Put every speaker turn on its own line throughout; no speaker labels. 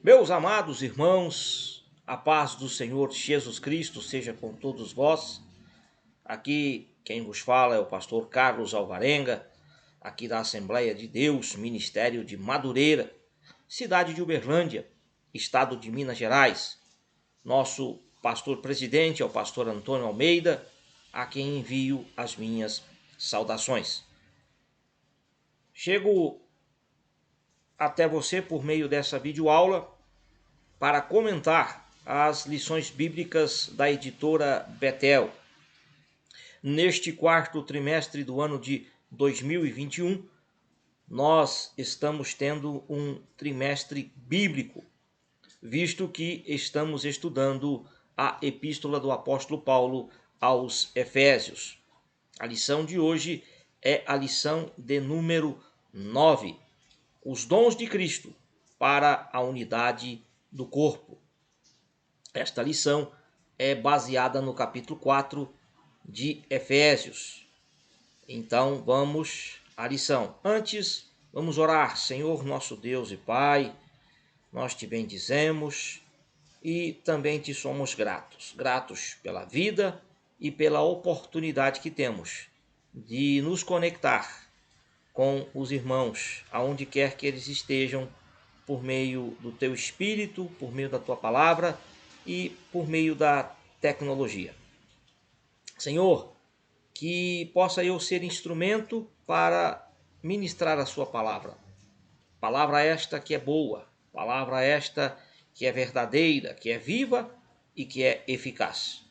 Meus amados irmãos, a paz do Senhor Jesus Cristo seja com todos vós. Aqui quem vos fala é o pastor Carlos Alvarenga, aqui da Assembleia de Deus, Ministério de Madureira, cidade de Uberlândia, estado de Minas Gerais. Nosso pastor presidente é o pastor Antônio Almeida, a quem envio as minhas saudações. Chego até você por meio dessa videoaula para comentar as lições bíblicas da editora Betel. Neste quarto trimestre do ano de 2021, nós estamos tendo um trimestre bíblico, visto que estamos estudando a epístola do apóstolo Paulo aos Efésios. A lição de hoje é a lição de número 9, os dons de Cristo para a unidade do corpo. Esta lição é baseada no capítulo 4 de Efésios. Então vamos à lição. Antes, vamos orar. Senhor nosso Deus e Pai, nós te bendizemos e também te somos gratos. Gratos pela vida e pela oportunidade que temos de nos conectar com os irmãos, aonde quer que eles estejam, por meio do teu Espírito, por meio da tua palavra e por meio da tecnologia. Senhor, que possa eu ser instrumento para ministrar a sua palavra. Palavra esta que é boa, palavra esta que é verdadeira, que é viva e que é eficaz.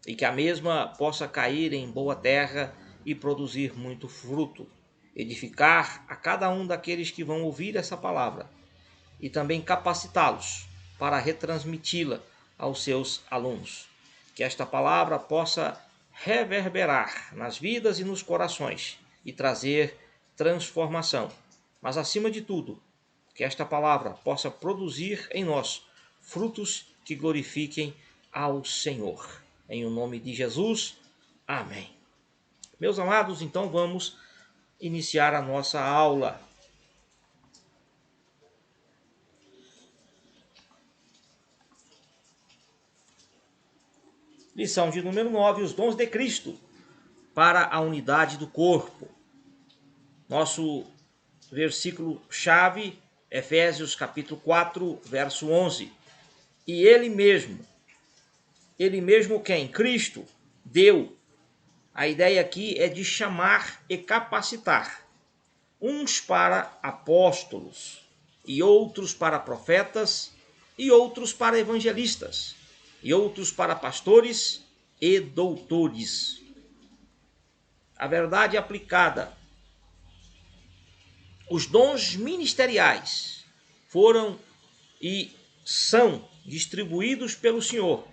E que a mesma possa cair em boa terra e produzir muito fruto, edificar a cada um daqueles que vão ouvir essa palavra e também capacitá-los para retransmiti-la aos seus alunos. Que esta palavra possa reverberar nas vidas e nos corações e trazer transformação. Mas, acima de tudo, que esta palavra possa produzir em nós frutos que glorifiquem ao Senhor. Em o nome de Jesus, amém. Meus amados, então vamos iniciar a nossa aula. Lição de número 9, os dons de Cristo para a unidade do corpo. Nosso versículo-chave, Efésios capítulo 4, verso 11. E ele mesmo quem? Cristo, deu. A ideia aqui é de chamar e capacitar. Uns para apóstolos, e outros para profetas, e outros para evangelistas, e outros para pastores e doutores. A verdade aplicada. Os dons ministeriais foram e são distribuídos pelo Senhor,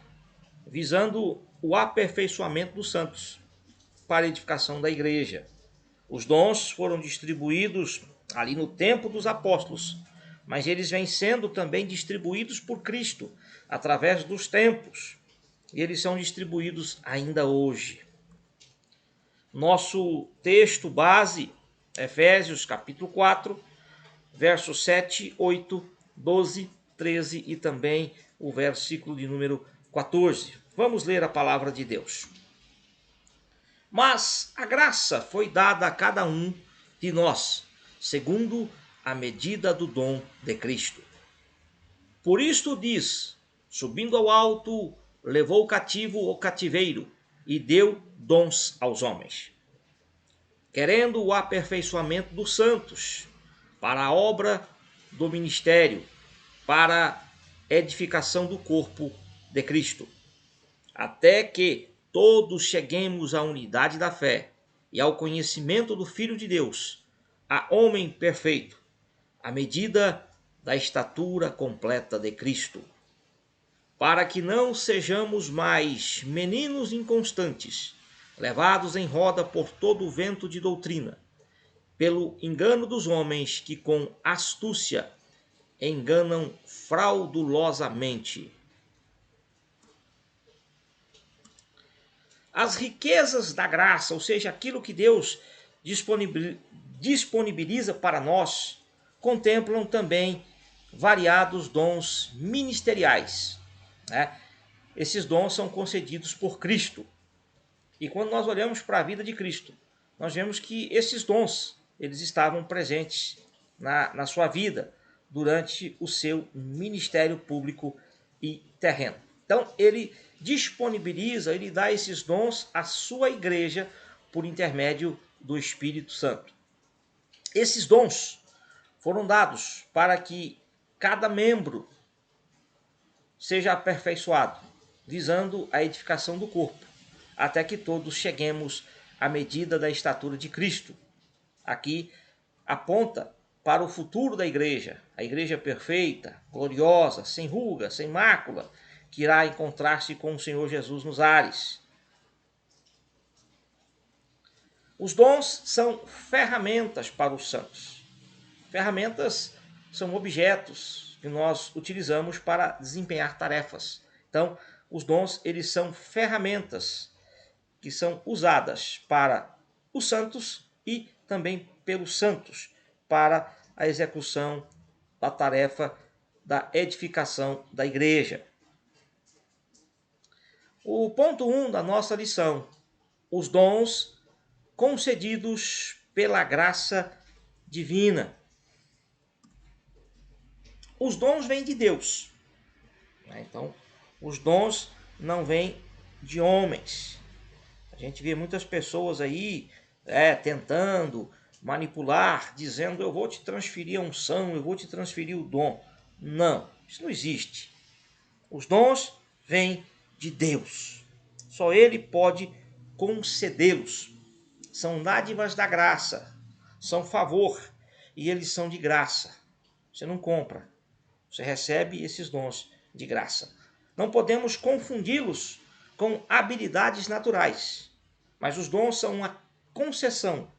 visando o aperfeiçoamento dos santos para a edificação da igreja. Os dons foram distribuídos ali no tempo dos apóstolos, mas eles vêm sendo também distribuídos por Cristo através dos tempos, e eles são distribuídos ainda hoje. Nosso texto base, Efésios capítulo 4, versos 7, 8, 12, 13 e também o versículo de número 14. Vamos ler a palavra de Deus. Mas a graça foi dada a cada um de nós, segundo a medida do dom de Cristo. Por isto diz, subindo ao alto, levou cativo o cativeiro e deu dons aos homens, querendo o aperfeiçoamento dos santos, para a obra do ministério, para a edificação do corpo de Cristo, até que todos cheguemos à unidade da fé e ao conhecimento do Filho de Deus, a homem perfeito, à medida da estatura completa de Cristo, para que não sejamos mais meninos inconstantes, levados em roda por todo o vento de doutrina, pelo engano dos homens que com astúcia enganam fraudulosamente. As riquezas da graça, ou seja, aquilo que Deus disponibiliza para nós, contemplam também variados dons ministeriais, né? Esses dons são concedidos por Cristo. E quando nós olhamos para a vida de Cristo, nós vemos que esses dons, eles estavam presentes na sua vida durante o seu ministério público e terreno. Então, ele disponibiliza, ele dá esses dons à sua igreja por intermédio do Espírito Santo. Esses dons foram dados para que cada membro seja aperfeiçoado, visando a edificação do corpo, até que todos cheguemos à medida da estatura de Cristo. Aqui aponta para o futuro da igreja, a igreja perfeita, gloriosa, sem ruga, sem mácula, que irá encontrar-se com o Senhor Jesus nos ares. Os dons são ferramentas para os santos. Ferramentas são objetos que nós utilizamos para desempenhar tarefas. Então, os dons, eles são ferramentas que são usadas para os santos e também pelos santos para a execução da tarefa da edificação da igreja. O ponto 1 da nossa lição: os dons concedidos pela graça divina. Os dons vêm de Deus. Então, os dons não vêm de homens. A gente vê muitas pessoas aí tentando manipular, dizendo: eu vou te transferir a unção, eu vou te transferir o dom. Não, isso não existe. Os dons vêm de Deus. Só Ele pode concedê-los. São dádivas da graça, são favor, e eles são de graça. Você não compra, você recebe esses dons de graça. Não podemos confundi-los com habilidades naturais, mas os dons são uma concessão,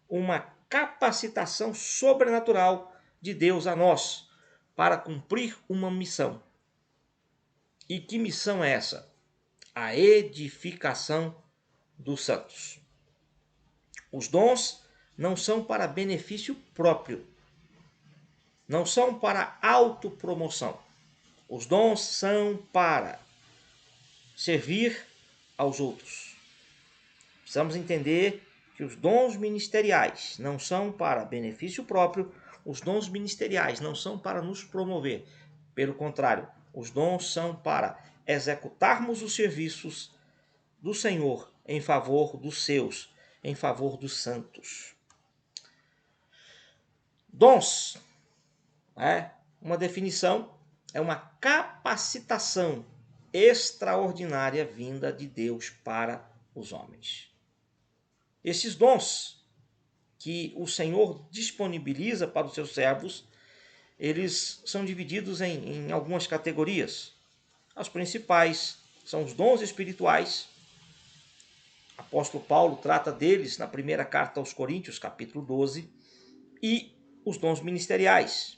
uma capacitação sobrenatural de Deus a nós para cumprir uma missão. E que missão é essa? A edificação dos santos. Os dons não são para benefício próprio, não são para autopromoção. Os dons são para servir aos outros. Precisamos entender que os dons ministeriais não são para benefício próprio, os dons ministeriais não são para nos promover. Pelo contrário, os dons são para executarmos os serviços do Senhor em favor dos seus, em favor dos santos. Dons, uma definição, é uma capacitação extraordinária vinda de Deus para os homens. Esses dons que o Senhor disponibiliza para os seus servos, eles são divididos em algumas categorias. As principais são os dons espirituais. O apóstolo Paulo trata deles na primeira carta aos Coríntios, capítulo 12, e os dons ministeriais.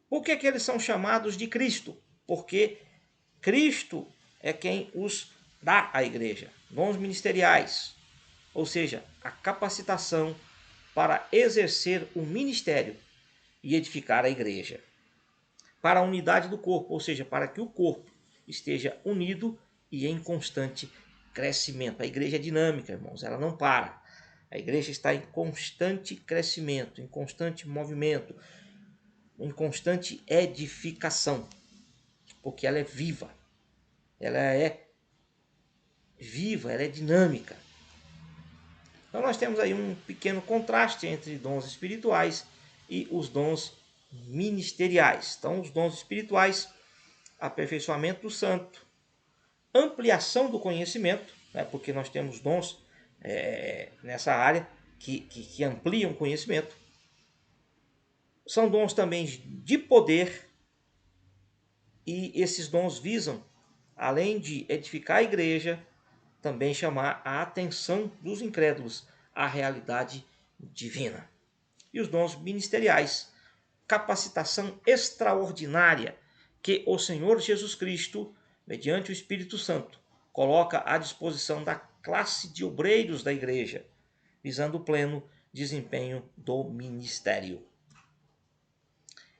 Por que eles são chamados de Cristo? Porque Cristo é quem os dá à igreja. Dons ministeriais, ou seja, a capacitação para exercer o ministério e edificar a igreja. Para a unidade do corpo, ou seja, para que o corpo esteja unido e em constante crescimento. A igreja é dinâmica, irmãos, ela não para. A igreja está em constante crescimento, em constante movimento, em constante edificação, porque ela é viva, ela é dinâmica. Então nós temos aí um pequeno contraste entre dons espirituais e os dons ministeriais. Então os dons espirituais, aperfeiçoamento do santo, ampliação do conhecimento, porque nós temos dons nessa área que ampliam o conhecimento. São dons também de poder, e esses dons visam, além de edificar a igreja, também chamar a atenção dos incrédulos à realidade divina. E os dons ministeriais, capacitação extraordinária que o Senhor Jesus Cristo, mediante o Espírito Santo, coloca à disposição da classe de obreiros da igreja, visando o pleno desempenho do ministério.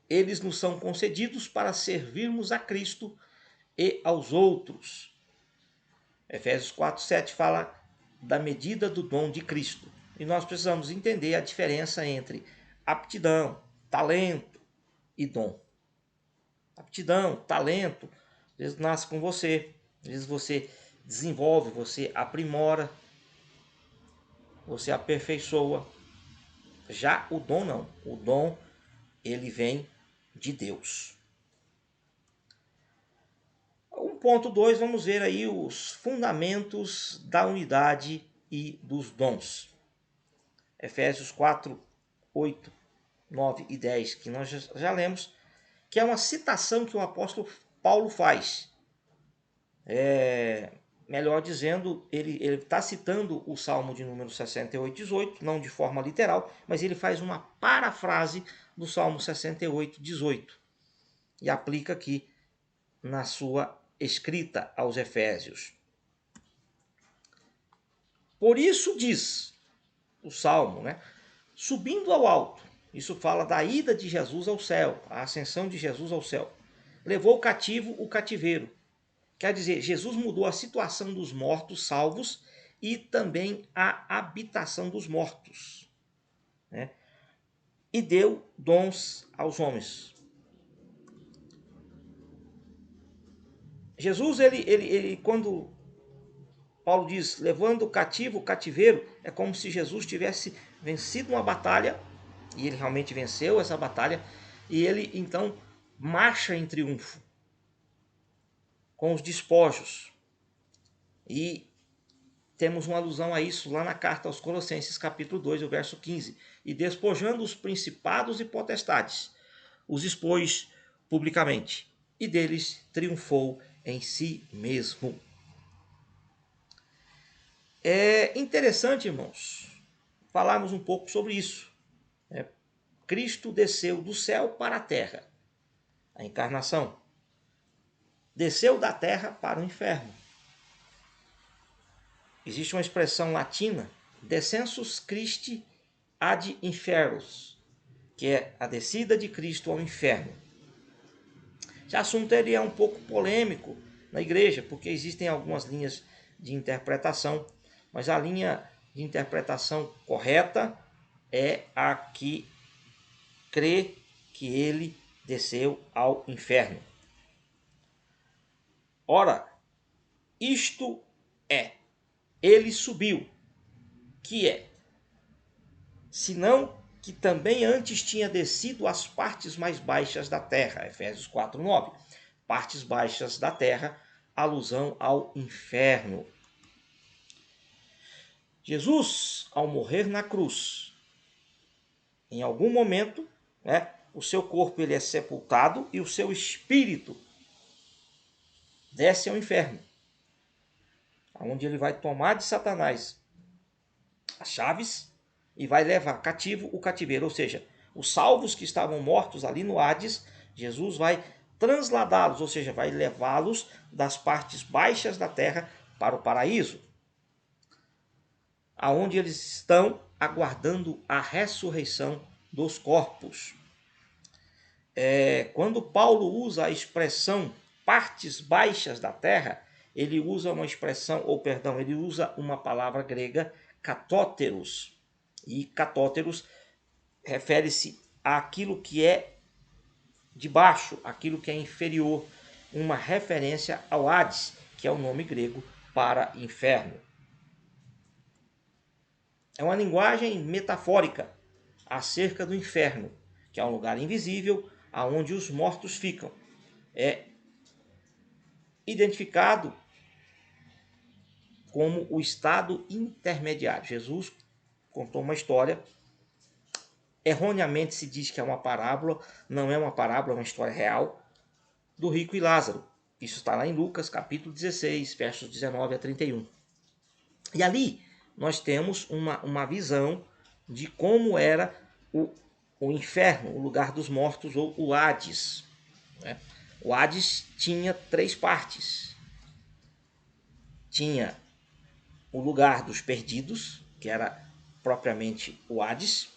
eles nos são concedidos para servirmos a Cristo e aos outros. Efésios 4:7 fala da medida do dom de Cristo. E nós precisamos entender a diferença entre aptidão, talento e dom. Aptidão, talento, às vezes nasce com você, às vezes você desenvolve, você aprimora, você aperfeiçoa. Já o dom não. O dom, ele vem de Deus. 1.2, vamos ver aí os fundamentos da unidade e dos dons. Efésios 4, 8, 9 e 10, que nós já lemos, que é uma citação que o apóstolo Paulo faz. Melhor dizendo, ele está citando o Salmo de número 68, 18, não de forma literal, mas ele faz uma parafrase do Salmo 68, 18 e aplica aqui na sua escrita aos Efésios. Por isso diz o Salmo, subindo ao alto, isso fala da ida de Jesus ao céu, a ascensão de Jesus ao céu. Levou cativo o cativeiro. Quer dizer, Jesus mudou a situação dos mortos salvos e também a habitação dos mortos. E deu dons aos homens. Jesus, ele quando Paulo diz, levando o cativo o cativeiro, é como se Jesus tivesse vencido uma batalha, e ele realmente venceu essa batalha, e ele então marcha em triunfo com os despojos. E temos uma alusão a isso lá na carta aos Colossenses, capítulo 2, o verso 15. E despojando os principados e potestades, os expôs publicamente, e deles triunfou em si mesmo. É interessante, irmãos, falarmos um pouco sobre isso. Cristo desceu do céu para a terra, a encarnação. Desceu da terra para o inferno. Existe uma expressão latina, descensus Christi ad inferos, que é a descida de Cristo ao inferno. Esse assunto ele é um pouco polêmico na igreja, porque existem algumas linhas de interpretação, mas a linha de interpretação correta é a que crê que ele desceu ao inferno. Ora, isto é, ele subiu, que é, senão que também antes tinha descido às partes mais baixas da terra, Efésios 4:9. Partes baixas da terra, alusão ao inferno. Jesus, ao morrer na cruz, em algum momento, o seu corpo ele é sepultado e o seu espírito desce ao inferno, onde ele vai tomar de Satanás as chaves e vai levar cativo o cativeiro, ou seja, os salvos que estavam mortos ali no Hades, Jesus vai transladá-los, ou seja, vai levá-los das partes baixas da terra para o paraíso, aonde eles estão aguardando a ressurreição dos corpos. Quando Paulo usa a expressão partes baixas da terra, ele usa ele usa uma palavra grega, katóteros. E katóteros refere-se àquilo que é de baixo, aquilo que é inferior, uma referência ao Hades, que é o nome grego para inferno. É uma linguagem metafórica acerca do inferno, que é um lugar invisível, aonde os mortos ficam. É identificado como o estado intermediário. Jesus contou uma história, erroneamente se diz que é uma parábola, não é uma parábola, é uma história real, do rico e Lázaro. Isso está lá em Lucas, capítulo 16, versos 19 a 31. E ali nós temos uma visão de como era o inferno, o lugar dos mortos, ou o Hades. O Hades tinha 3 partes. Tinha o lugar dos perdidos, que era propriamente o Hades.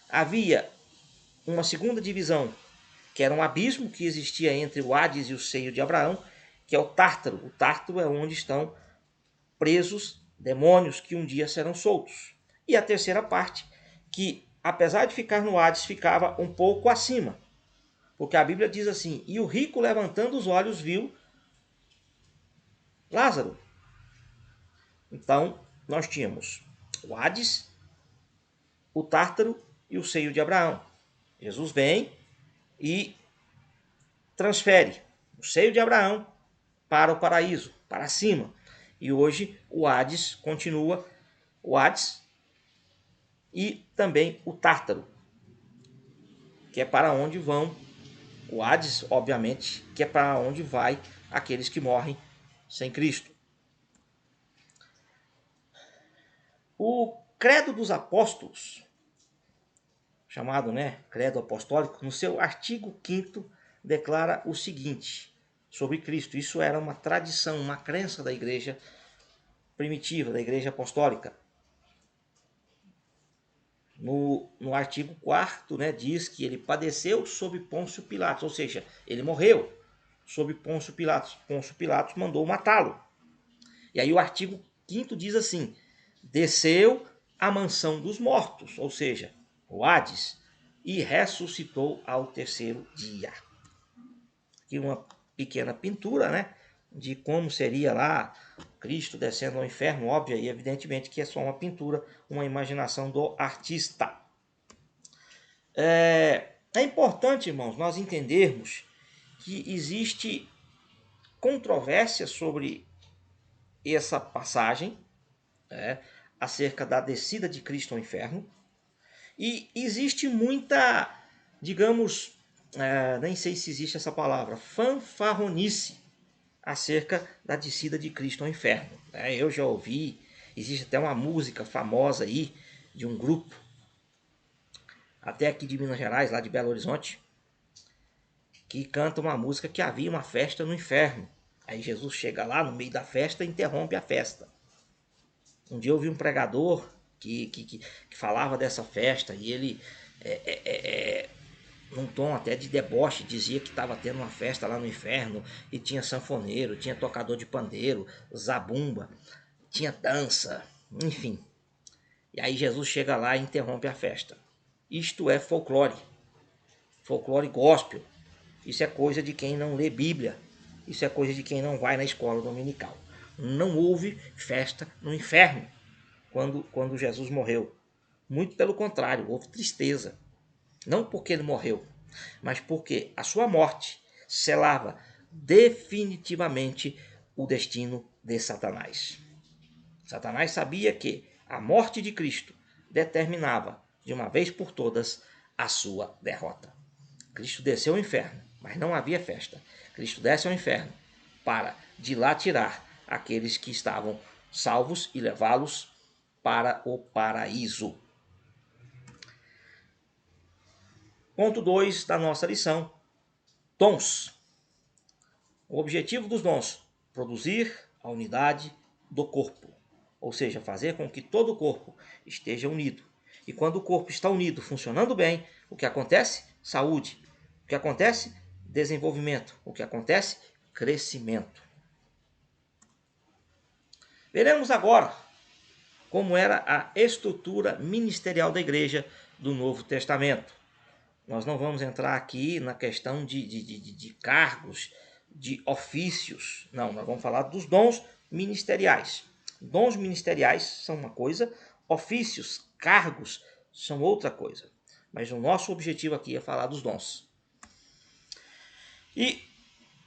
Havia uma segunda divisão, que era um abismo que existia entre o Hades e o seio de Abraão, que é o Tártaro. O Tártaro é onde estão presos demônios que um dia serão soltos. E a terceira parte, que apesar de ficar no Hades, ficava um pouco acima. Porque a Bíblia diz assim: e o rico, levantando os olhos, viu Lázaro. Então, nós tínhamos o Hades, o Tártaro e o seio de Abraão. Jesus vem e transfere o seio de Abraão para o paraíso, para cima. E hoje o Hades continua, o Hades e também o Tártaro, que é para onde vão, o Hades, obviamente, que é para onde vai aqueles que morrem sem Cristo. O Credo dos Apóstolos, chamado, Credo Apostólico, no seu artigo 5º, declara o seguinte sobre Cristo. Isso era uma tradição, uma crença da igreja primitiva, da igreja apostólica. No artigo 4º, diz que ele padeceu sob Pôncio Pilatos, ou seja, ele morreu sob Pôncio Pilatos. Pôncio Pilatos mandou matá-lo. E aí o artigo 5º diz assim: desceu à mansão dos mortos, ou seja, o Hades, e ressuscitou ao terceiro dia. Aqui uma pequena pintura, de como seria lá Cristo descendo ao inferno, óbvio e evidentemente que é só uma pintura, uma imaginação do artista. É importante, irmãos, nós entendermos que existe controvérsia sobre essa passagem, acerca da descida de Cristo ao inferno, e existe muita, digamos, nem sei se existe essa palavra, fanfarronice acerca da descida de Cristo ao inferno. Eu já ouvi, existe até uma música famosa aí de um grupo, até aqui de Minas Gerais, lá de Belo Horizonte, que canta uma música que havia uma festa no inferno. Aí Jesus chega lá no meio da festa e interrompe a festa. Um dia eu vi um pregador que falava dessa festa e ele, num tom até de deboche, dizia que estava tendo uma festa lá no inferno e tinha sanfoneiro, tinha tocador de pandeiro, zabumba, tinha dança, enfim. E aí Jesus chega lá e interrompe a festa. Isto é folclore, folclore gospel. Isso é coisa de quem não lê Bíblia, isso é coisa de quem não vai na escola dominical. Não houve festa no inferno quando Jesus morreu. Muito pelo contrário, houve tristeza. Não porque ele morreu, mas porque a sua morte selava definitivamente o destino de Satanás. Satanás sabia que a morte de Cristo determinava, de uma vez por todas, a sua derrota. Cristo desceu ao inferno, mas não havia festa. Cristo desce ao inferno para de lá tirar aqueles que estavam salvos e levá-los para o paraíso. Ponto 2 da nossa lição: dons. O objetivo dos dons: produzir a unidade do corpo, ou seja, fazer com que todo o corpo esteja unido. E quando o corpo está unido, funcionando bem, o que acontece? Saúde. O que acontece? Desenvolvimento. O que acontece? Crescimento. Veremos agora como era a estrutura ministerial da igreja do Novo Testamento. Nós não vamos entrar aqui na questão de cargos, de ofícios. Não, nós vamos falar dos dons ministeriais. Dons ministeriais são uma coisa, ofícios, cargos são outra coisa. Mas o nosso objetivo aqui é falar dos dons. E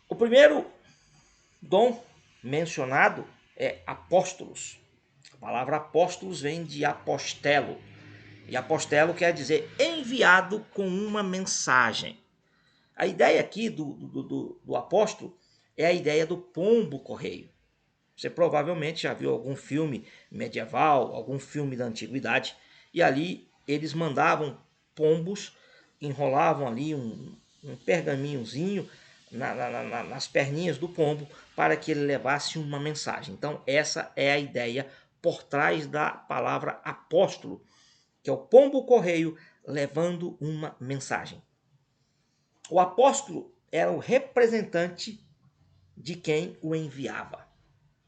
o primeiro dom mencionado é apóstolos. A palavra apóstolos vem de apostelo. E apostelo quer dizer enviado com uma mensagem. A ideia aqui do apóstolo é a ideia do pombo correio. Você provavelmente já viu algum filme medieval, algum filme da antiguidade, e ali eles mandavam pombos, enrolavam ali um pergaminhozinho nas perninhas do pombo para que ele levasse uma mensagem. Então essa é a ideia por trás da palavra apóstolo, que é o pombo correio levando uma mensagem. O apóstolo era o representante de quem o enviava.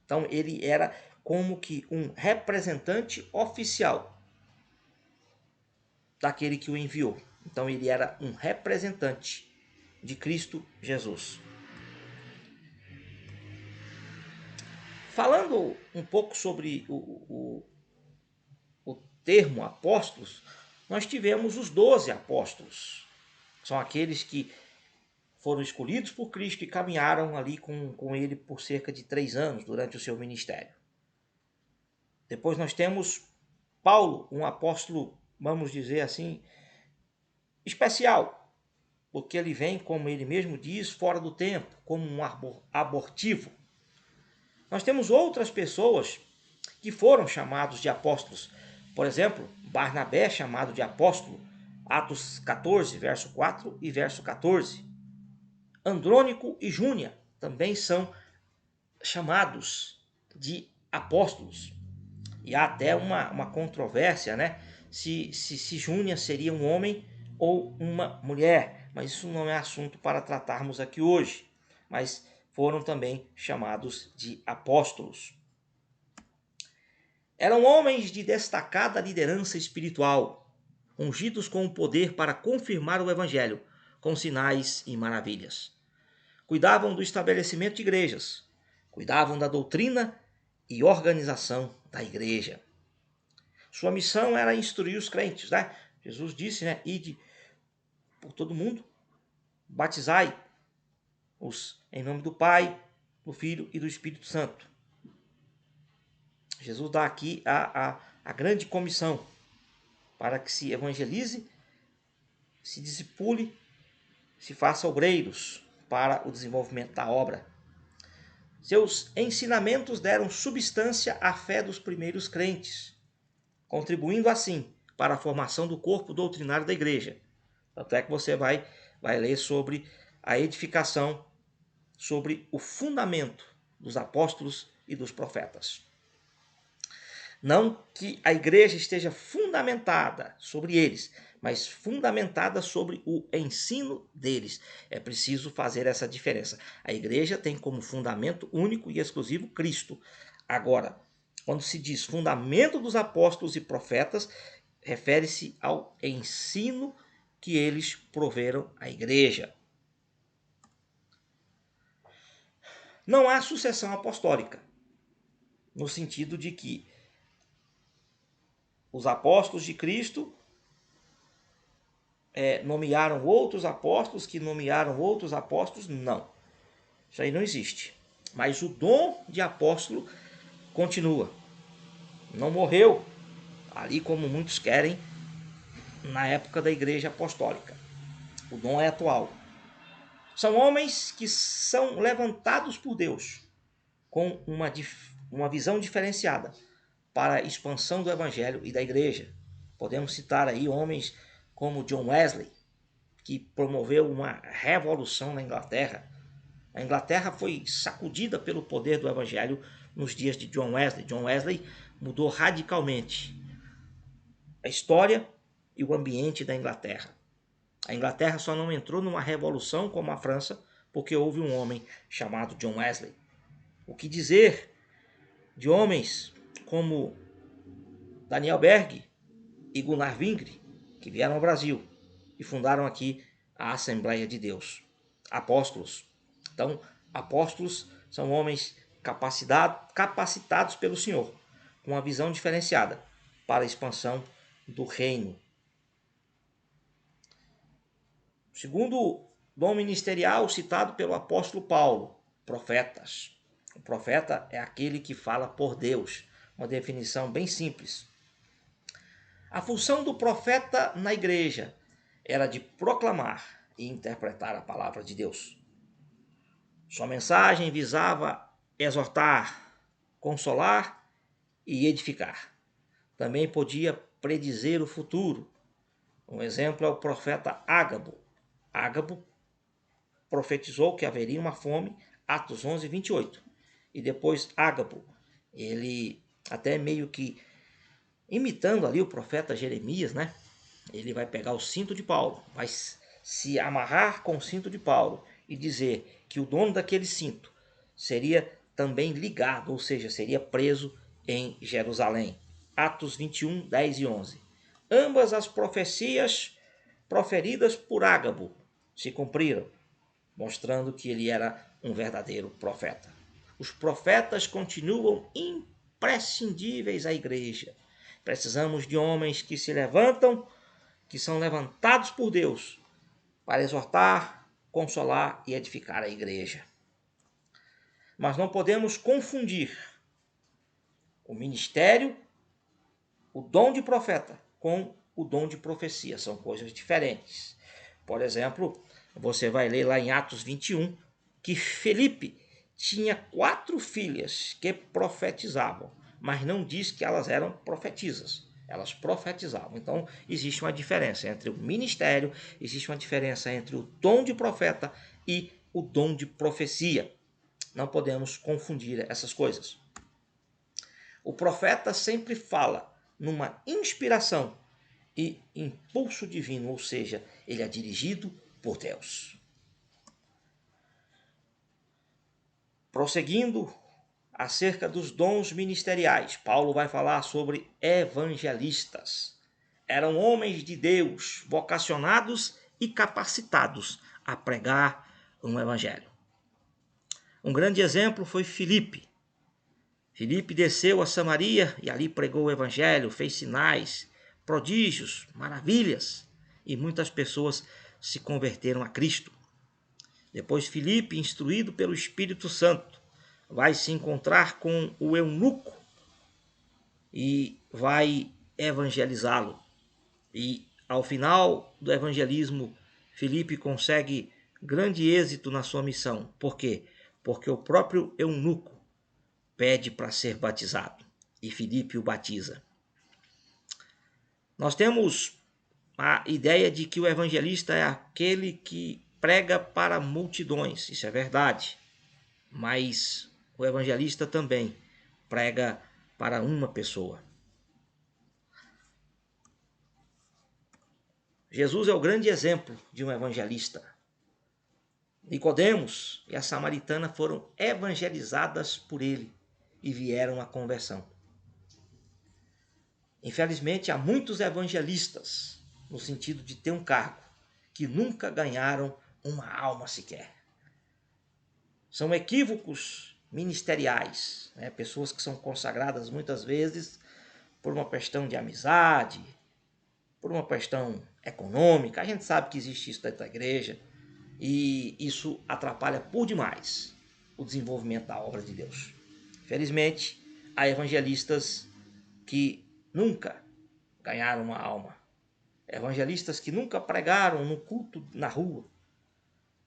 Então ele era como que um representante oficial daquele que o enviou. Então ele era um representante de Cristo Jesus. Falando um pouco sobre o termo apóstolos, nós tivemos os 12 apóstolos. São aqueles que foram escolhidos por Cristo e caminharam ali com ele por cerca de 3 anos durante o seu ministério. Depois nós temos Paulo, um apóstolo, vamos dizer assim, especial, porque ele vem, como ele mesmo diz, fora do tempo, como um abortivo. Nós temos outras pessoas que foram chamados de apóstolos. Por exemplo, Barnabé, chamado de apóstolo, Atos 14, verso 4 e verso 14. Andrônico e Júnia também são chamados de apóstolos. E há até uma controvérsia, né? Se Júnia seria um homem ou uma mulher. Mas isso não é assunto para tratarmos aqui hoje. Mas foram também chamados de apóstolos. Eram homens de destacada liderança espiritual, ungidos com o poder para confirmar o evangelho, com sinais e maravilhas. Cuidavam do estabelecimento de igrejas, cuidavam da doutrina e organização da igreja. Sua missão era instruir os crentes, né? Jesus disse, né? Ide por todo mundo, batizai-os em nome do Pai, do Filho e do Espírito Santo. Jesus dá aqui a grande comissão para que se evangelize, se discipule, se faça obreiros para o desenvolvimento da obra. Seus ensinamentos deram substância à fé dos primeiros crentes, contribuindo assim para a formação do corpo doutrinário da igreja. Tanto é que você vai ler sobre a edificação, sobre o fundamento dos apóstolos e dos profetas. Não que a igreja esteja fundamentada sobre eles, mas fundamentada sobre o ensino deles. É preciso fazer essa diferença. A igreja tem como fundamento único e exclusivo Cristo. Agora, quando se diz fundamento dos apóstolos e profetas, refere-se ao ensino que eles proveram à igreja. Não há sucessão apostólica, no sentido de que os apóstolos de Cristo nomearam outros apóstolos, que nomearam outros apóstolos. Não, isso aí não existe. Mas o dom de apóstolo continua. Não morreu ali como muitos querem na época da igreja apostólica. O dom é atual. São homens que são levantados por Deus com uma visão diferenciada para a expansão do evangelho e da igreja. Podemos citar aí homens como John Wesley, que promoveu uma revolução na Inglaterra. A Inglaterra foi sacudida pelo poder do evangelho nos dias de John Wesley. John Wesley mudou radicalmente a história e o ambiente da Inglaterra. A Inglaterra só não entrou numa revolução como a França porque houve um homem chamado John Wesley. O que dizer de homens como Daniel Berg e Gunnar Wingre, que vieram ao Brasil e fundaram aqui a Assembleia de Deus. Apóstolos. Então, apóstolos são homens capacitados pelo Senhor, com uma visão diferenciada para a expansão do reino. Segundo dom ministerial citado pelo apóstolo Paulo, profetas. O profeta é aquele que fala por Deus. Uma definição bem simples. A função do profeta na igreja era de proclamar e interpretar a palavra de Deus. Sua mensagem visava exortar, consolar e edificar. Também podia predizer o futuro. Um exemplo é o profeta Ágabo. Ágabo profetizou que haveria uma fome, Atos 11, 28. E depois Ágabo, ele até meio que imitando ali o profeta Jeremias, né? ele vai pegar o cinto de Paulo, vai se amarrar com o cinto de Paulo e dizer que o dono daquele cinto seria também ligado, ou seja, seria preso em Jerusalém. Atos 21, 10 e 11. Ambas as profecias proferidas por Ágabo se cumpriram, mostrando que ele era um verdadeiro profeta. Os profetas continuam imprescindíveis à igreja. Precisamos de homens que se levantam, que são levantados por Deus para exortar, consolar e edificar a igreja. Mas não podemos confundir o ministério, o dom de profeta, com o dom de profecia. São coisas diferentes. Por exemplo, você vai ler lá em Atos 21 que Filipe tinha 4 filhas que profetizavam, mas não diz que elas eram profetisas. Elas profetizavam. Então, existe uma diferença entre o ministério, existe uma diferença entre o dom de profeta e o dom de profecia. Não podemos confundir essas coisas. O profeta sempre fala numa inspiração e impulso divino, ou seja, ele é dirigido por Deus. Prosseguindo acerca dos dons ministeriais, Paulo vai falar sobre evangelistas. Eram homens de Deus, vocacionados e capacitados a pregar um evangelho. Um grande exemplo foi Filipe. Filipe desceu a Samaria e ali pregou o evangelho, fez sinais, prodígios, maravilhas, e muitas pessoas se converteram a Cristo. Depois Filipe, instruído pelo Espírito Santo, vai se encontrar com o eunuco e vai evangelizá-lo. E ao final do evangelismo, Filipe consegue grande êxito na sua missão. Por quê? Porque o próprio eunuco pede para ser batizado e Filipe o batiza. Nós temos a ideia de que o evangelista é aquele que prega para multidões. Isso é verdade. Mas o evangelista também prega para uma pessoa. Jesus é o grande exemplo de um evangelista. Nicodemos e a samaritana foram evangelizadas por ele e vieram à conversão. Infelizmente, há muitos evangelistas, no sentido de ter um cargo, que nunca ganharam uma alma sequer. São equívocos ministeriais, né? Pessoas que são consagradas muitas vezes por uma questão de amizade, por uma questão econômica. A gente sabe que existe isso dentro da igreja e isso atrapalha por demais o desenvolvimento da obra de Deus. Felizmente, há evangelistas que nunca ganharam uma alma, evangelistas que nunca pregaram no culto na rua,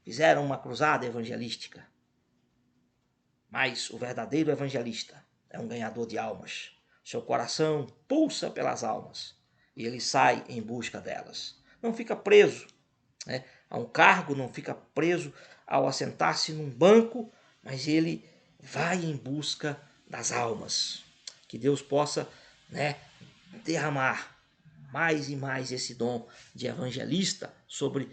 fizeram uma cruzada evangelística. Mas o verdadeiro evangelista é um ganhador de almas. Seu coração pulsa pelas almas e ele sai em busca delas. Não fica preso, né, a um cargo, não fica preso ao assentar-se num banco, mas ele vai em busca das almas. Que Deus possa, né, derramar mais e mais esse dom de evangelista sobre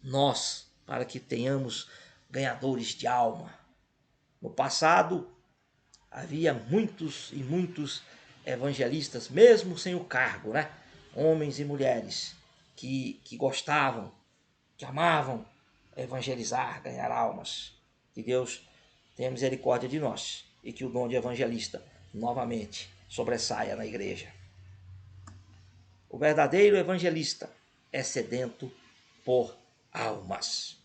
nós, para que tenhamos ganhadores de alma. No passado, havia muitos e muitos evangelistas, mesmo sem o cargo, né? Homens e mulheres que gostavam, que amavam evangelizar, ganhar almas. Que Deus tenha misericórdia de nós e que o dom de evangelista novamente sobressaia na igreja. O verdadeiro evangelista é sedento por almas.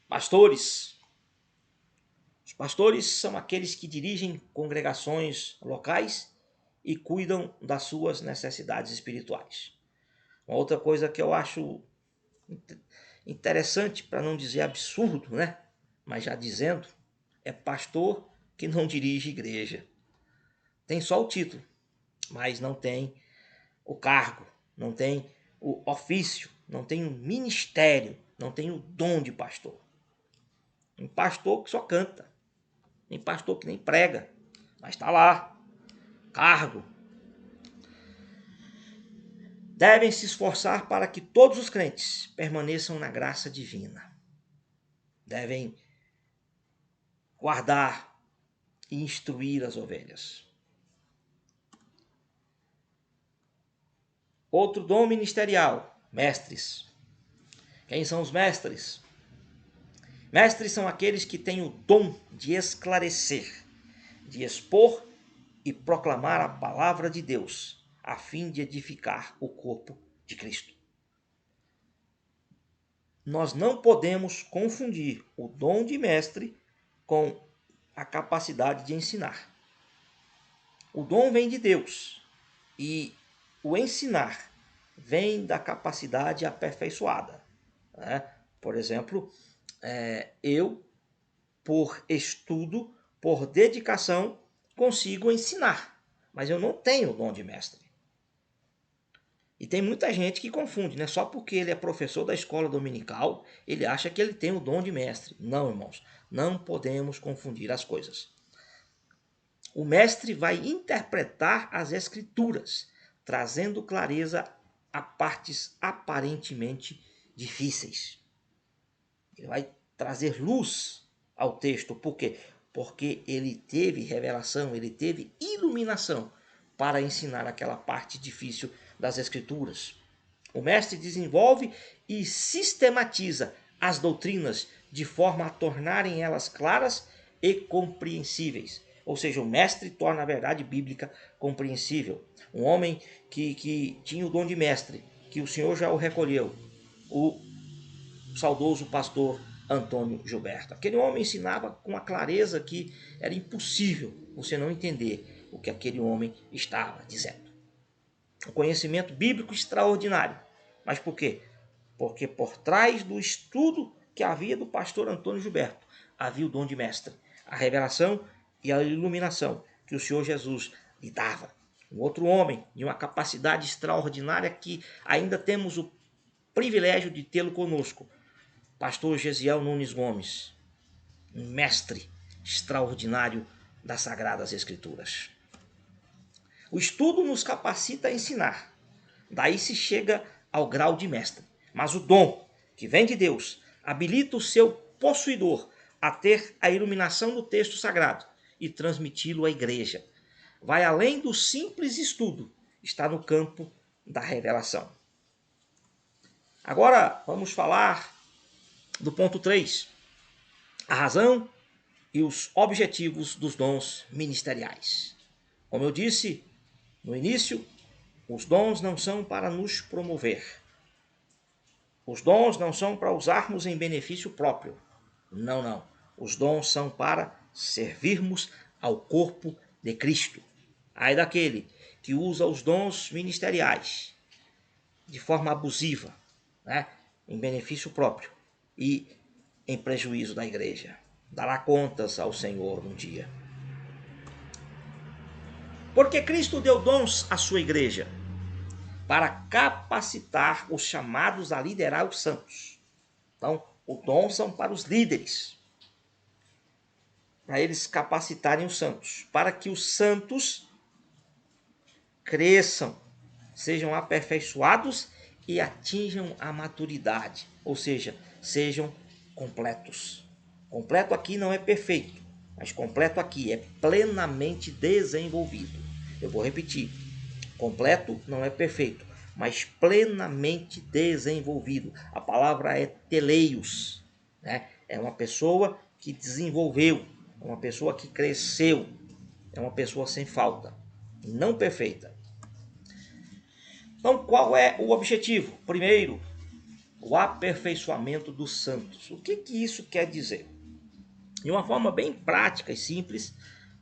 Pastores. Os pastores são aqueles que dirigem congregações locais e cuidam das suas necessidades espirituais. Uma outra coisa que eu acho interessante, para não dizer absurdo, né? Mas já dizendo, é pastor que não dirige igreja. Tem só o título, mas não tem o cargo, não tem o ofício, não tem o ministério, não tem o dom de pastor. Tem pastor que só canta, tem pastor que nem prega, mas está lá, cargo. devem se esforçar para que todos os crentes permaneçam na graça divina. Devem guardar e instruir as ovelhas. Outro dom ministerial, mestres. Quem são os mestres? Mestres são aqueles que têm o dom de esclarecer, de expor e proclamar a palavra de Deus, a fim de edificar o corpo de Cristo. Nós não podemos confundir o dom de mestre com a capacidade de ensinar. O dom vem de Deus e o ensinar vem da capacidade aperfeiçoada. Né? Por exemplo, eu, por estudo, por dedicação, consigo ensinar, mas eu não tenho o dom de mestre. E tem muita gente que confunde, né? Só porque ele é professor da escola dominical, ele acha que ele tem o dom de mestre. Não, irmãos, não podemos confundir as coisas. O mestre vai interpretar as escrituras, trazendo clareza a partes aparentemente difíceis. Ele vai trazer luz ao texto. Por quê? Porque ele teve revelação, ele teve iluminação para ensinar aquela parte difícil das Escrituras. O mestre desenvolve e sistematiza as doutrinas de forma a tornarem elas claras e compreensíveis. Ou seja, o mestre torna a verdade bíblica compreensível. Um homem que tinha o dom de mestre, que o Senhor já o recolheu, o saudoso pastor Antônio Gilberto. Aquele homem ensinava com uma clareza que era impossível você não entender o que aquele homem estava dizendo. Um conhecimento bíblico extraordinário. Mas por quê? Porque por trás do estudo que havia do pastor Antônio Gilberto, havia o dom de mestre, a revelação e a iluminação que o Senhor Jesus lhe dava. Um outro homem de uma capacidade extraordinária que ainda temos o privilégio de tê-lo conosco, pastor Gesiel Nunes Gomes, um mestre extraordinário das Sagradas Escrituras. O estudo nos capacita a ensinar. Daí se chega ao grau de mestre. Mas o dom, que vem de Deus, habilita o seu possuidor a ter a iluminação do texto sagrado e transmiti-lo à igreja. Vai além do simples estudo, está no campo da revelação. Agora vamos falar do ponto 3. A razão e os objetivos dos dons ministeriais. Como eu disse no início, os dons não são para nos promover. Os dons não são para usarmos em benefício próprio. Não, não. Os dons são para servirmos ao corpo de Cristo. Ai daquele que usa os dons ministeriais de forma abusiva, né, em benefício próprio e em prejuízo da igreja. Dará contas ao Senhor um dia. Porque Cristo deu dons à sua igreja para capacitar os chamados a liderar os santos. Então, os dons são para os líderes, para eles capacitarem os santos, para que os santos cresçam, sejam aperfeiçoados e atinjam a maturidade, ou seja, sejam completos. Completo aqui não é perfeito, mas completo aqui é plenamente desenvolvido. Eu vou repetir. Completo não é perfeito, mas plenamente desenvolvido. A palavra é teleios, né? É uma pessoa que desenvolveu, é uma pessoa que cresceu, é uma pessoa sem falta, não perfeita. Então, qual é o objetivo? Primeiro, o aperfeiçoamento dos santos. O que isso quer dizer? De uma forma bem prática e simples,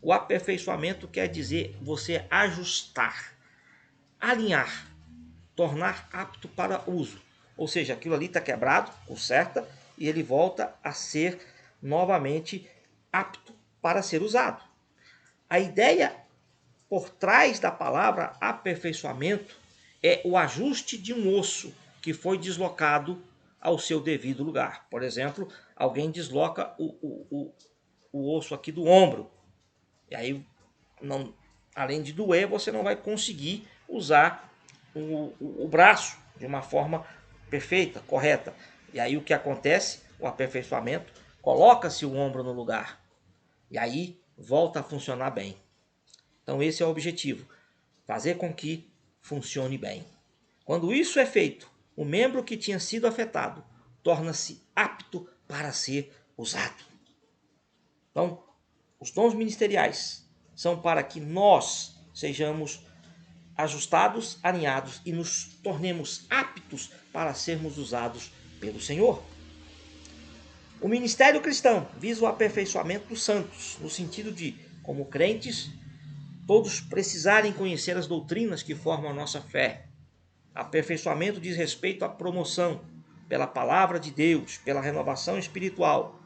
o aperfeiçoamento quer dizer você ajustar, alinhar, tornar apto para uso. Ou seja, aquilo ali está quebrado, conserta, e ele volta a ser novamente apto para ser usado. A ideia por trás da palavra aperfeiçoamento é o ajuste de um osso que foi deslocado ao seu devido lugar. Por exemplo, alguém desloca o osso aqui do ombro. E aí, além de doer, você não vai conseguir usar o braço de uma forma perfeita, correta. E aí o que acontece? O aperfeiçoamento, coloca-se o ombro no lugar. E aí volta a funcionar bem. Então esse é o objetivo, fazer com que funcione bem. Quando isso é feito, o membro que tinha sido afetado torna-se apto para ser usado. Então, os dons ministeriais são para que nós sejamos ajustados, alinhados e nos tornemos aptos para sermos usados pelo Senhor. O ministério cristão visa o aperfeiçoamento dos santos, no sentido de, como crentes, todos precisarem conhecer as doutrinas que formam a nossa fé. Aperfeiçoamento diz respeito à promoção pela palavra de Deus, pela renovação espiritual,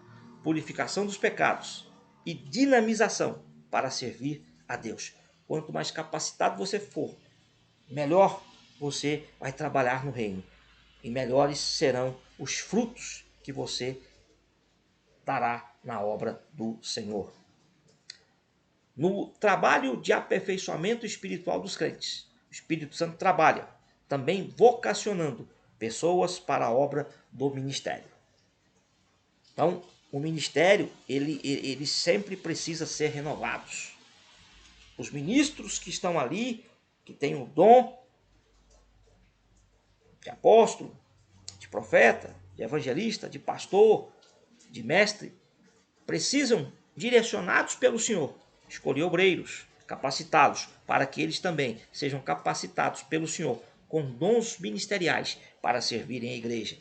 purificação dos pecados e dinamização para servir a Deus. Quanto mais capacitado você for, melhor você vai trabalhar no reino e melhores serão os frutos que você dará na obra do Senhor. No trabalho de aperfeiçoamento espiritual dos crentes, o Espírito Santo trabalha também vocacionando pessoas para a obra do ministério. Então, o ministério, ele sempre precisa ser renovado. Os ministros que estão ali, que têm o dom de apóstolo, de profeta, de evangelista, de pastor, de mestre, precisam, direcionados pelo Senhor, escolher obreiros, capacitá-los, para que eles também sejam capacitados pelo Senhor com dons ministeriais para servirem a igreja.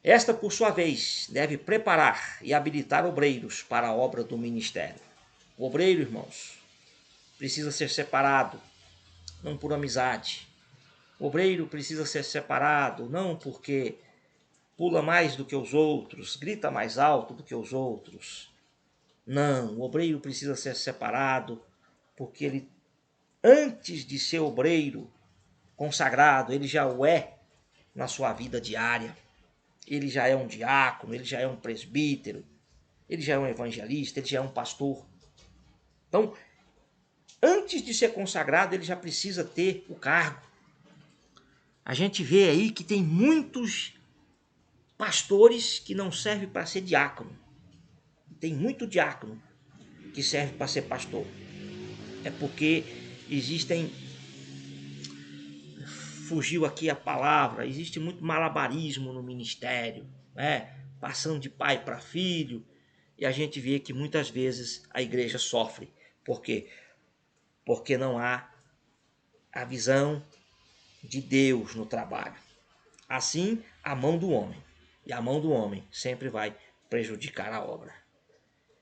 Esta, por sua vez, deve preparar e habilitar obreiros para a obra do ministério. O obreiro, irmãos, precisa ser separado, não por amizade. O obreiro precisa ser separado, não porque pula mais do que os outros, grita mais alto do que os outros. Não, o obreiro precisa ser separado porque ele, antes de ser obreiro consagrado, ele já o é na sua vida diária. Ele já é um diácono, ele já é um presbítero, ele já é um evangelista, ele já é um pastor. Então, antes de ser consagrado, ele já precisa ter o cargo. A gente vê aí que tem muitos pastores que não servem para ser diácono. Tem muito diácono que serve para ser pastor. É porque existem, fugiu aqui a palavra, existe muito malabarismo no ministério, né? Passando de pai para filho, e a gente vê que muitas vezes a igreja sofre. Por quê? Porque não há a visão de Deus no trabalho. Assim, a mão do homem. E a mão do homem sempre vai prejudicar a obra.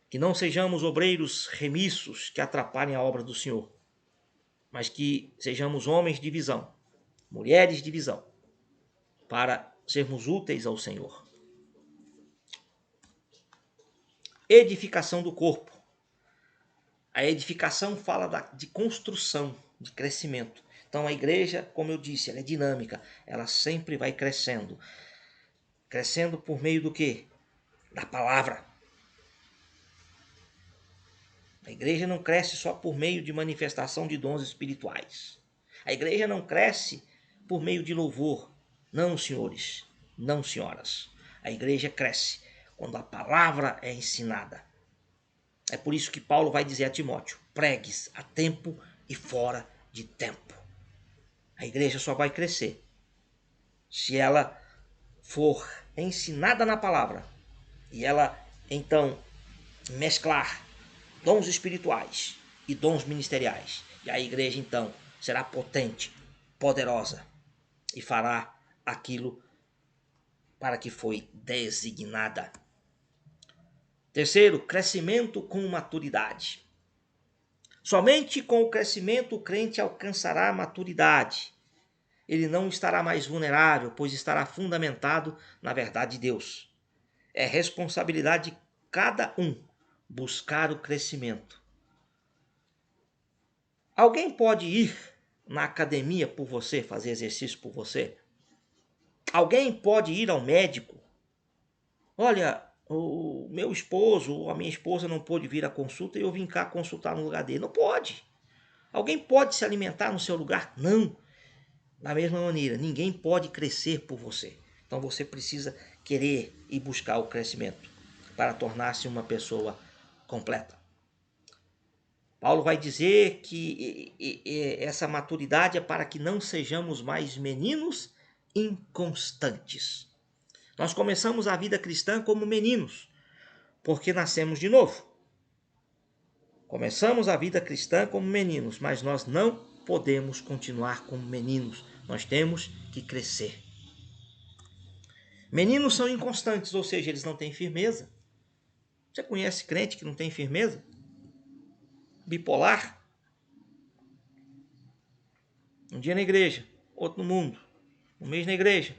Que não sejamos obreiros remissos que atrapalhem a obra do Senhor, mas que sejamos homens de visão, mulheres de visão, para sermos úteis ao Senhor. Edificação do corpo. A edificação fala de construção, de crescimento. Então a igreja, como eu disse, ela é dinâmica, ela sempre vai crescendo. Crescendo por meio do quê? Da palavra. A igreja não cresce só por meio de manifestação de dons espirituais. A igreja não cresce por meio de louvor. Não, senhores, não, senhoras. A igreja cresce quando a palavra é ensinada. É por isso que Paulo vai dizer a Timóteo: pregues a tempo e fora de tempo. A igreja só vai crescer se ela for ensinada na palavra e ela então mesclar dons espirituais e dons ministeriais. E a igreja então será potente, poderosa e fará aquilo para que foi designada. Terceiro, crescimento com maturidade. Somente com o crescimento o crente alcançará a maturidade. Ele não estará mais vulnerável, pois estará fundamentado na verdade de Deus. É responsabilidade de cada um buscar o crescimento. Alguém pode ir na academia por você, fazer exercício por você? Alguém pode ir ao médico? Olha, o meu esposo ou a minha esposa não pôde vir à consulta e eu vim cá consultar no lugar dele. Não pode. Alguém pode se alimentar no seu lugar? Não. Da mesma maneira, ninguém pode crescer por você. Então você precisa querer e buscar o crescimento para tornar-se uma pessoa completa. Paulo vai dizer que essa maturidade é para que não sejamos mais meninos inconstantes. Nós começamos a vida cristã como meninos, porque nascemos de novo. Começamos a vida cristã como meninos, mas nós não podemos continuar como meninos. Nós temos que crescer. Meninos são inconstantes, ou seja, eles não têm firmeza. Você conhece crente que não tem firmeza? Bipolar? Um dia na igreja, outro no mundo. Um mês na igreja,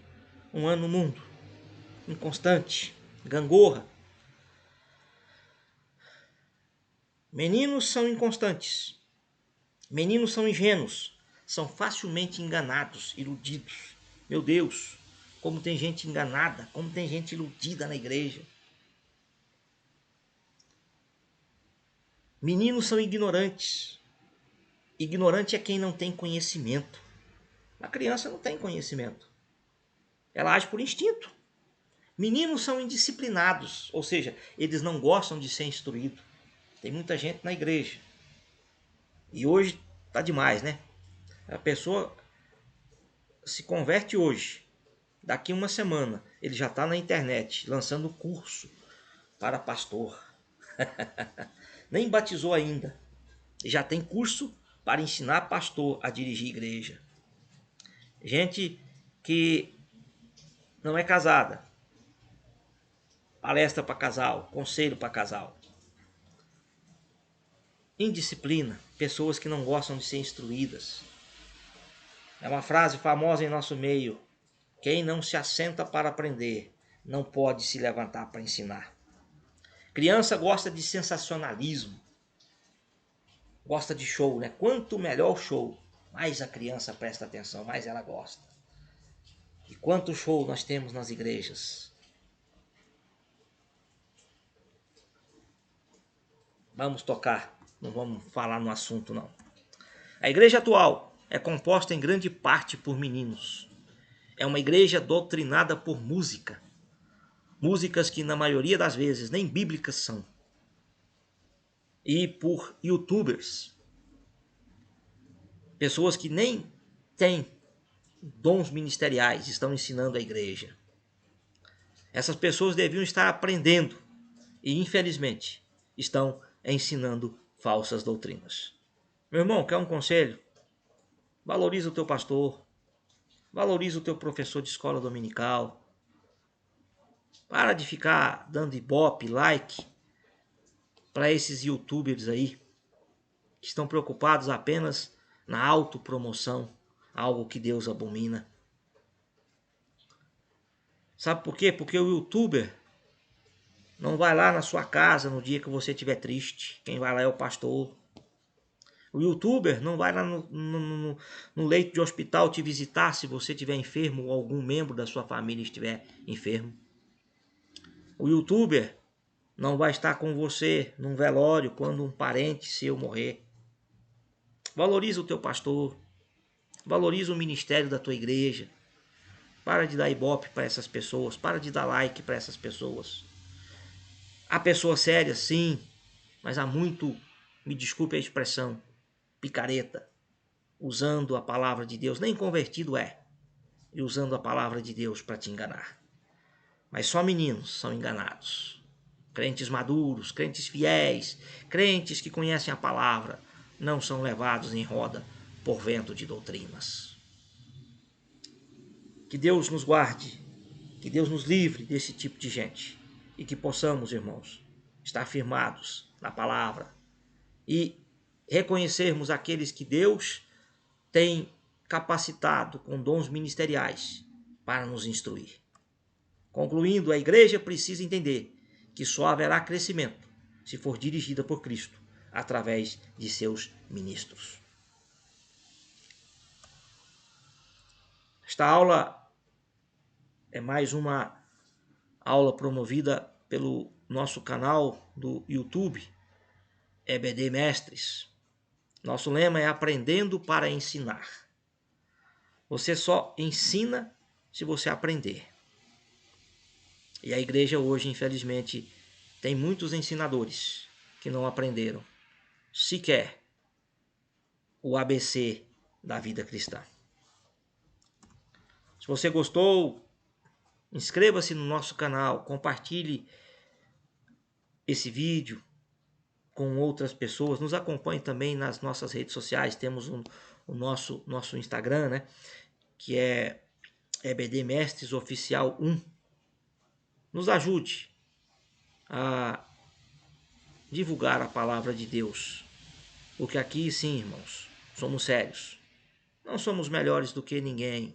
um ano no mundo. Inconstante, gangorra. Meninos são inconstantes. Meninos são ingênuos. São facilmente enganados, iludidos. Meu Deus, como tem gente enganada, como tem gente iludida na igreja. Meninos são ignorantes. Ignorante é quem não tem conhecimento. A criança não tem conhecimento. Ela age por instinto. Meninos são indisciplinados, ou seja, eles não gostam de ser instruídos. Tem muita gente na igreja. E hoje tá demais, né? A pessoa se converte hoje. Daqui uma semana, ele já está na internet lançando curso para pastor. Nem batizou ainda. Já tem curso para ensinar pastor a dirigir igreja. Gente que não é casada. Palestra para casal, conselho para casal. Indisciplina, pessoas que não gostam de ser instruídas. É uma frase famosa em nosso meio. Quem não se assenta para aprender, não pode se levantar para ensinar. Criança gosta de sensacionalismo. Gosta de show, né? Quanto melhor o show, mais a criança presta atenção, mais ela gosta. E quanto show nós temos nas igrejas. Vamos tocar, não vamos falar no assunto não. A igreja atual é composta em grande parte por meninos. É uma igreja doutrinada por música. Músicas que na maioria das vezes nem bíblicas são. E por youtubers. Pessoas que nem têm dons ministeriais estão ensinando a igreja. Essas pessoas deviam estar aprendendo e, infelizmente, estão ensinando falsas doutrinas. Meu irmão, quer um conselho? Valoriza o teu pastor. Valoriza o teu professor de escola dominical. Para de ficar dando ibope, like para esses youtubers aí que estão preocupados apenas na autopromoção, algo que Deus abomina. Sabe por quê? Porque o youtuber não vai lá na sua casa no dia que você estiver triste. Quem vai lá é o pastor. O youtuber não vai lá no leito de hospital te visitar se você estiver enfermo ou algum membro da sua família estiver enfermo. O youtuber não vai estar com você num velório quando um parente seu morrer. Valoriza o teu pastor. Valoriza o ministério da tua igreja. Para de dar ibope para essas pessoas. Para de dar like para essas pessoas. Há pessoas sérias, sim, mas há muito, me desculpe a expressão, picareta, usando a palavra de Deus, nem convertido é, e usando a palavra de Deus para te enganar. Mas só meninos são enganados. Crentes maduros, crentes fiéis, crentes que conhecem a palavra, não são levados em roda por vento de doutrinas. Que Deus nos guarde, que Deus nos livre desse tipo de gente e que possamos, irmãos, estar firmados na palavra e reconhecermos aqueles que Deus tem capacitado com dons ministeriais para nos instruir. Concluindo, a igreja precisa entender que só haverá crescimento se for dirigida por Cristo através de seus ministros. Esta aula é mais uma aula promovida pelo nosso canal do YouTube, EBD Mestres. Nosso lema é aprendendo para ensinar. Você só ensina se você aprender. E a igreja hoje, infelizmente, tem muitos ensinadores que não aprenderam sequer o ABC da vida cristã. Se você gostou, inscreva-se no nosso canal, compartilhe esse vídeo com outras pessoas, nos acompanhe também nas nossas redes sociais, temos o nosso Instagram, né, que é EBD Mestres Oficial 1. Nos ajude a divulgar a palavra de Deus, porque aqui sim, irmãos, somos sérios, não somos melhores do que ninguém,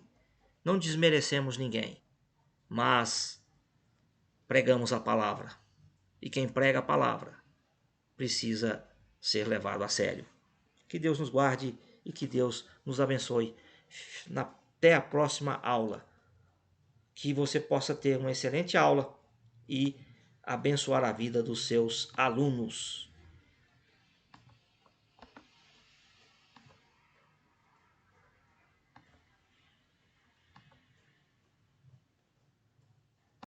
não desmerecemos ninguém, mas pregamos a palavra, e quem prega a palavra precisa ser levado a sério. Que Deus nos guarde e que Deus nos abençoe. Até a próxima aula. Que você possa ter uma excelente aula e abençoar a vida dos seus alunos.